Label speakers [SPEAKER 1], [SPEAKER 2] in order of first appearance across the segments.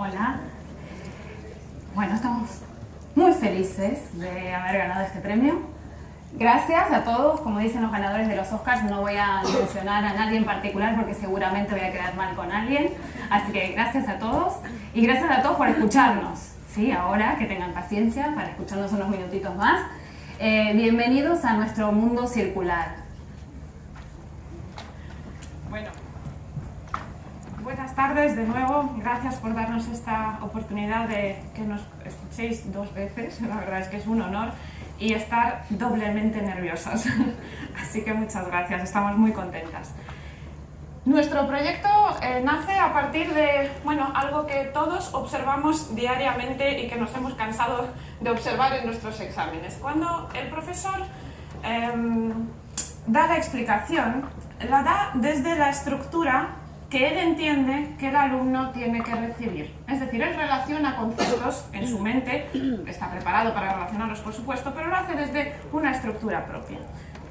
[SPEAKER 1] Hola. Bueno, estamos muy felices de haber ganado este premio. Gracias a todos, como dicen los ganadores de los Oscars, no voy a mencionar a nadie en particular porque seguramente voy a quedar mal con alguien. Así que gracias a todos y gracias a todos por escucharnos. Sí, ahora que tengan paciencia para escucharnos unos minutitos más. Bienvenidos a nuestro mundo circular. Bueno, buenas tardes de nuevo. Gracias por darnos esta oportunidad de que nos escuchéis 2 veces. La verdad es que es un honor y estar doblemente nerviosas. Así que muchas gracias, estamos muy contentas. Nuestro proyecto nace a partir de algo que todos observamos diariamente y que nos hemos cansado de observar en nuestros exámenes. Cuando el profesor da la explicación, la da desde la estructura que él entiende que el alumno tiene que recibir. Es decir, él relaciona conceptos en su mente, está preparado para relacionarlos por supuesto, pero lo hace desde una estructura propia.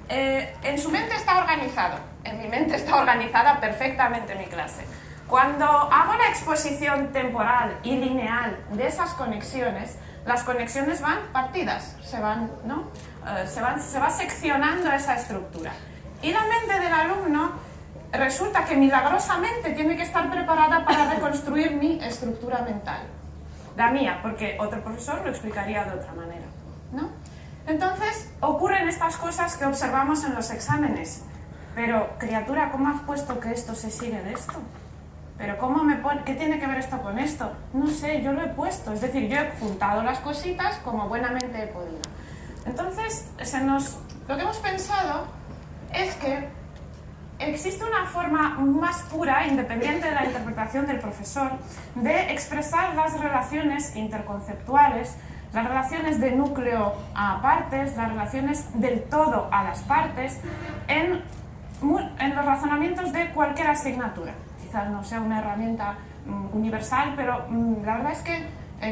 [SPEAKER 1] En su mente está organizado, en mi mente está organizada perfectamente mi clase. Cuando hago la exposición temporal y lineal de esas conexiones, las conexiones van partidas, se va seccionando esa estructura. Y la mente del alumno resulta que milagrosamente tiene que estar preparada para reconstruir mi estructura mental. La mía, porque otro profesor lo explicaría de otra manera, ¿no? Entonces, ocurren estas cosas que observamos en los exámenes. Pero, criatura, ¿cómo has puesto que esto se sigue de esto? Pero, ¿qué tiene que ver esto con esto? No sé, yo lo he puesto. Es decir, yo he juntado las cositas como buenamente he podido. Entonces, lo que hemos pensado es que existe una forma más pura, independiente de la interpretación del profesor, de expresar las relaciones interconceptuales, las relaciones de núcleo a partes, las relaciones del todo a las partes, en los razonamientos de cualquier asignatura. Quizás no sea una herramienta universal, pero la verdad es que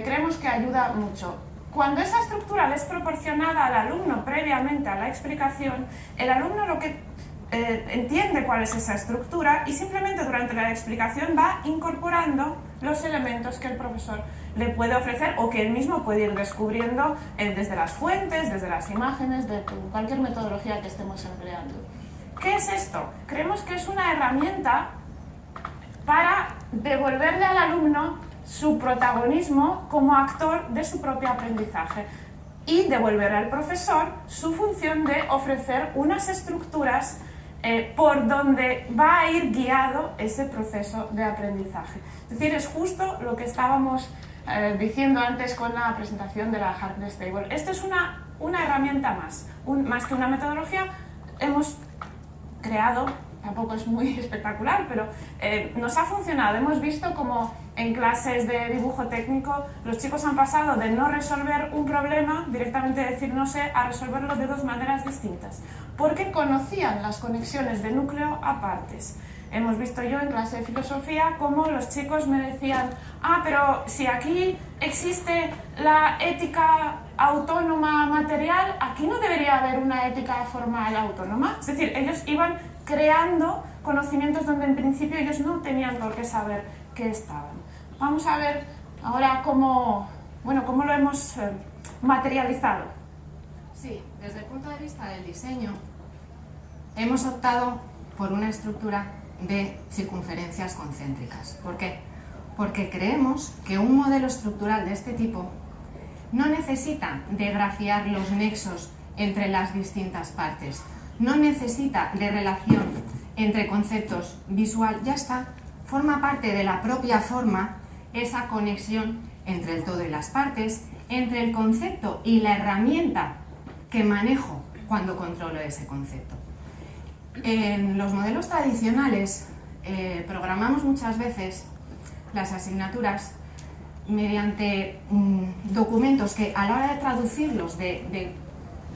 [SPEAKER 1] creemos que ayuda mucho. Cuando esa estructura le es proporcionada al alumno previamente a la explicación, el alumno lo que entiende cuál es esa estructura y simplemente durante la explicación va incorporando los elementos que el profesor le puede ofrecer o que él mismo puede ir descubriendo desde las fuentes, desde las imágenes, de cualquier metodología que estemos empleando. ¿Qué es esto? Creemos que es una herramienta para devolverle al alumno su protagonismo como actor de su propio aprendizaje y devolver al profesor su función de ofrecer unas estructuras por donde va a ir guiado ese proceso de aprendizaje. Es decir, es justo lo que estábamos diciendo antes con la presentación de la Hardness Table. Esto es una herramienta más que una metodología. Hemos creado, tampoco es muy espectacular, pero nos ha funcionado. Hemos visto como en clases de dibujo técnico los chicos han pasado de no resolver un problema, directamente decir no sé, a resolverlo de 2 maneras distintas, porque conocían las conexiones de núcleo a partes. Hemos visto yo en clase de filosofía cómo los chicos me decían pero si aquí existe la ética autónoma material, aquí no debería haber una ética formal autónoma. Es decir, ellos iban creando conocimientos donde en principio ellos no tenían por qué saber qué estaban. Vamos a ver ahora cómo lo hemos materializado.
[SPEAKER 2] Sí, desde el punto de vista del diseño, hemos optado por una estructura de circunferencias concéntricas. ¿Por qué? Porque creemos que un modelo estructural de este tipo no necesita de grafiar los nexos entre las distintas partes, no necesita de relación entre conceptos visual, ya está, forma parte de la propia forma esa conexión entre el todo y las partes, entre el concepto y la herramienta que manejo cuando controlo ese concepto. En los modelos tradicionales programamos muchas veces las asignaturas mediante documentos que a la hora de traducirlos, de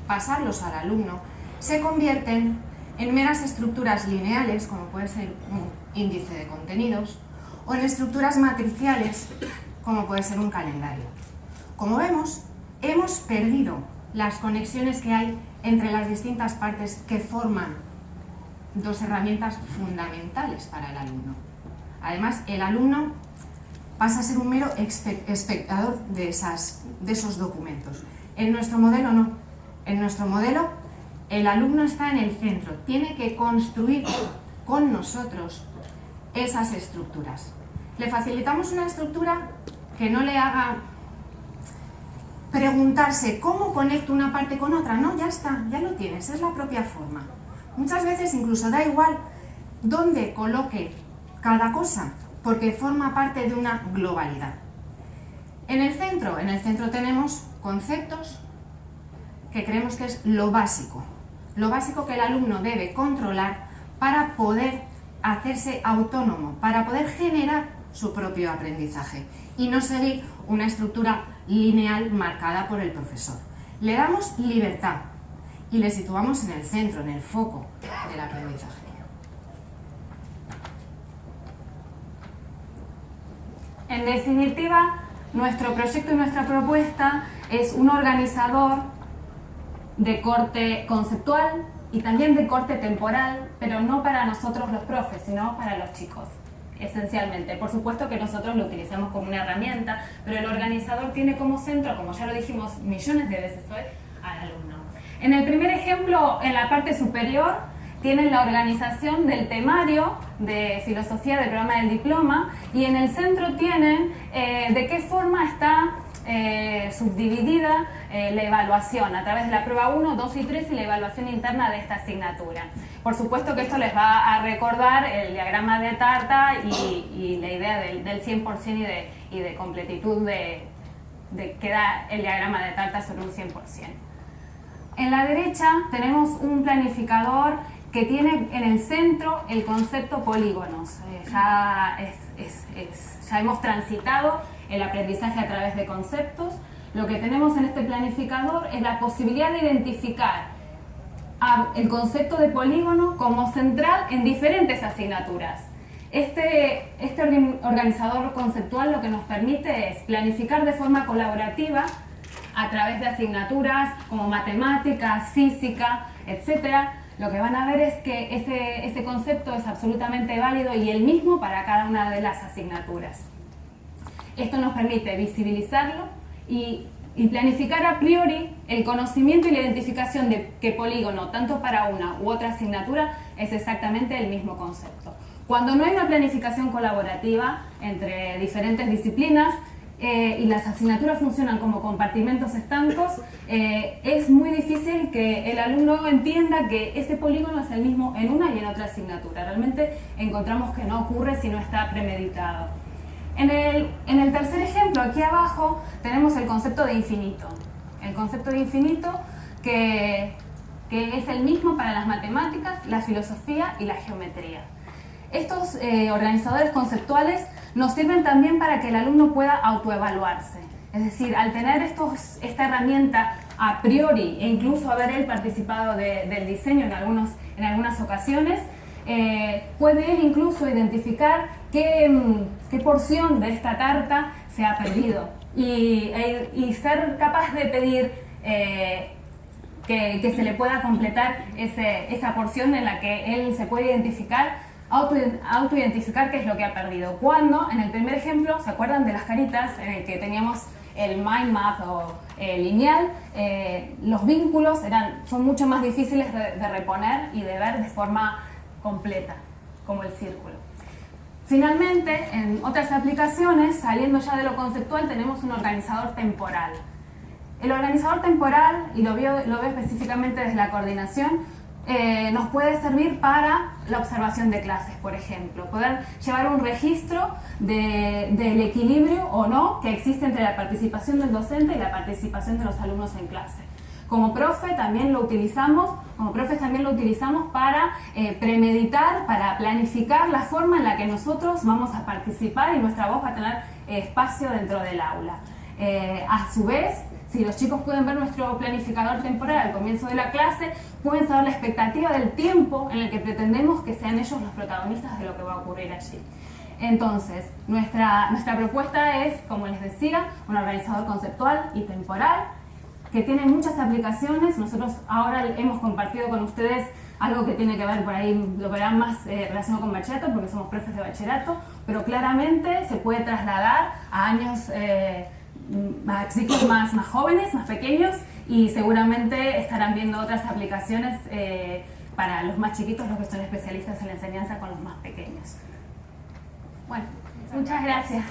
[SPEAKER 2] pasarlos al alumno, se convierten en meras estructuras lineales, como puede ser un índice de contenidos, o en estructuras matriciales, como puede ser un calendario. Como vemos, hemos perdido las conexiones que hay entre las distintas partes que forman 2 herramientas fundamentales para el alumno. Además, el alumno pasa a ser un mero espectador de esos documentos. En nuestro modelo no. En nuestro modelo el alumno está en el centro, tiene que construir con nosotros esas estructuras. Le facilitamos una estructura que no le haga preguntarse cómo conecto una parte con otra. No, ya está, ya lo tienes, es la propia forma. Muchas veces incluso da igual dónde coloque cada cosa, porque forma parte de una globalidad. En el centro tenemos conceptos que creemos que es lo básico que el alumno debe controlar para poder hacerse autónomo, para poder generar su propio aprendizaje y no seguir una estructura lineal marcada por el profesor. Le damos libertad y le situamos en el centro, en el foco del aprendizaje.
[SPEAKER 3] En definitiva, nuestro proyecto y nuestra propuesta es un organizador de corte conceptual y también de corte temporal, pero no para nosotros los profes, sino para los chicos, esencialmente. Por supuesto que nosotros lo utilizamos como una herramienta, pero el organizador tiene como centro, como ya lo dijimos millones de veces hoy, al alumno. En el primer ejemplo, en la parte superior, tienen la organización del temario de filosofía del programa del diploma y en el centro tienen de qué forma está subdividida la evaluación a través de la prueba 1, 2 y 3 y la evaluación interna de esta asignatura. Por supuesto que esto les va a recordar el diagrama de Tarta y la idea del 100% y de completitud de que da el diagrama de Tarta sobre un 100%. En la derecha tenemos un planificador que tiene en el centro el concepto polígonos. Ya hemos transitado el aprendizaje a través de conceptos. Lo que tenemos en este planificador es la posibilidad de identificar el concepto de polígono como central en diferentes asignaturas. Este organizador conceptual lo que nos permite es planificar de forma colaborativa a través de asignaturas como matemáticas, física, etc. Lo que van a ver es que ese concepto es absolutamente válido y el mismo para cada una de las asignaturas. Esto nos permite visibilizarlo y planificar a priori el conocimiento y la identificación de que polígono, tanto para una u otra asignatura, es exactamente el mismo concepto. Cuando no hay una planificación colaborativa entre diferentes disciplinas y las asignaturas funcionan como compartimentos estancos, es muy difícil que el alumno entienda que ese polígono es el mismo en una y en otra asignatura. Realmente encontramos que no ocurre si no está premeditado. En el tercer ejemplo, aquí abajo, tenemos el concepto de infinito. El concepto de infinito que es el mismo para las matemáticas, la filosofía y la geometría. Estos organizadores conceptuales nos sirven también para que el alumno pueda autoevaluarse. Es decir, al tener esta herramienta a priori e incluso haber él participado del diseño en algunas ocasiones, puede él incluso identificar qué porción de esta tarta se ha perdido y ser capaz de pedir que se le pueda completar esa porción en la que él se puede identificar, autoidentificar qué es lo que ha perdido. Cuando, en el primer ejemplo, ¿se acuerdan de las caritas en el que teníamos el mind map o lineal? Los vínculos son mucho más difíciles de reponer y de ver de forma completa, como el círculo. Finalmente, en otras aplicaciones, saliendo ya de lo conceptual, tenemos un organizador temporal. El organizador temporal, y lo veo específicamente desde la coordinación, nos puede servir para la observación de clases, por ejemplo. Poder llevar un registro del equilibrio o no que existe entre la participación del docente y la participación de los alumnos en clase. Como profes también lo utilizamos para premeditar, para planificar la forma en la que nosotros vamos a participar y nuestra voz va a tener espacio dentro del aula. A su vez, si los chicos pueden ver nuestro planificador temporal al comienzo de la clase, pueden saber la expectativa del tiempo en el que pretendemos que sean ellos los protagonistas de lo que va a ocurrir allí. Entonces, nuestra propuesta es, como les decía, un organizador conceptual y temporal que tiene muchas aplicaciones. Nosotros ahora hemos compartido con ustedes algo que tiene que ver por ahí, lo verán más relacionado con bachillerato, porque somos profes de bachillerato, pero claramente se puede trasladar a años, a chicos más jóvenes, más pequeños, y seguramente estarán viendo otras aplicaciones para los más chiquitos, los que son especialistas en la enseñanza con los más pequeños. Bueno, muchas gracias.